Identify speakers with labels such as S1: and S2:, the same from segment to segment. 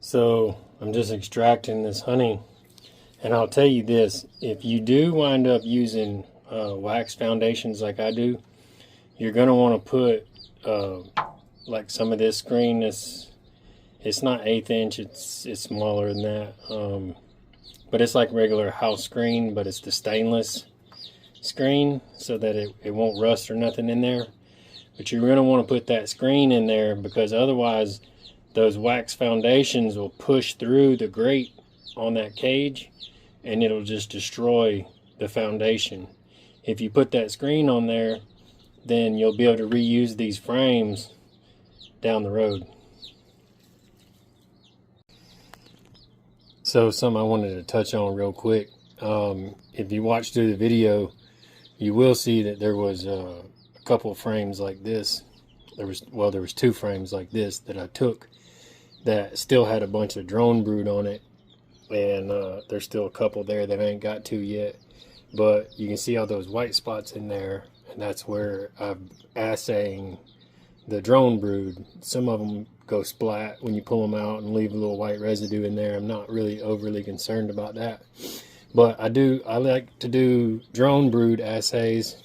S1: So I'm just extracting this honey, and I'll tell you this: if you do wind up using wax foundations like I do, you're gonna want to put like some of this screen. It's not 1/8 inch; it's smaller than that. But it's like regular house screen, but it's the stainless screen, so that it won't rust or nothing in there. But you're gonna want to put that screen in there, because otherwise those wax foundations will push through the grate on that cage and it'll just destroy the foundation. If you put that screen on there, then you'll be able to reuse these frames down the road. So something I wanted to touch on real quick. If you watch through the video, you will see that there was a couple of frames like this. There was 2 frames like this that I took that still had a bunch of drone brood on it, and there's still a couple there that I ain't got to yet, but you can see all those white spots in there, and that's where I'm assaying the drone brood. Some of them go splat when you pull them out and leave a little white residue in there. I'm not really overly concerned about that, but I like to do drone brood assays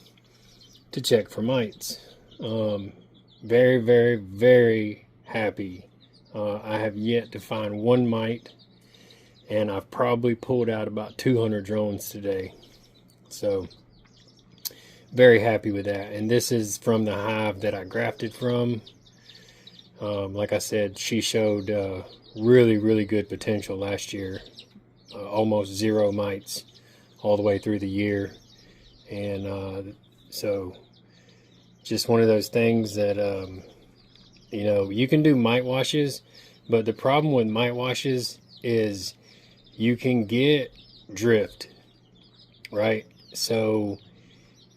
S1: to check for mites. Very, very, very happy. I have yet to find one mite, and I've probably pulled out about 200 drones today. So very happy with that. And this is from the hive that I grafted from. Like I said, she showed really, really good potential last year. Almost 0 mites all the way through the year. And so just one of those things that you know, you can do mite washes, but the problem with mite washes is you can get drift, right? So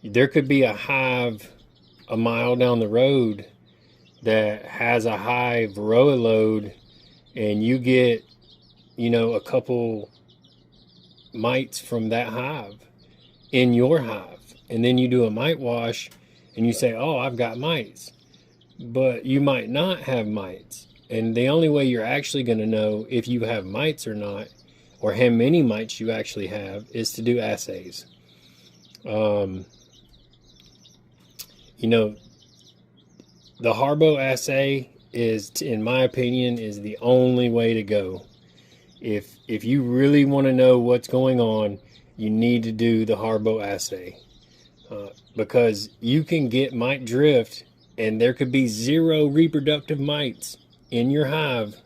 S1: there could be a hive a mile down the road that has a high varroa load, and you get, you know, a couple mites from that hive in your hive, and then you do a mite wash and you say, oh, I've got mites. But you might not have mites, and the only way you're actually going to know if you have mites or not, or how many mites you actually have, is to do assays. You know, the Harbo assay is, in my opinion, is the only way to go. If you really want to know what's going on, you need to do the Harbo assay, because you can get mite drift, and there could be 0 reproductive mites in your hive,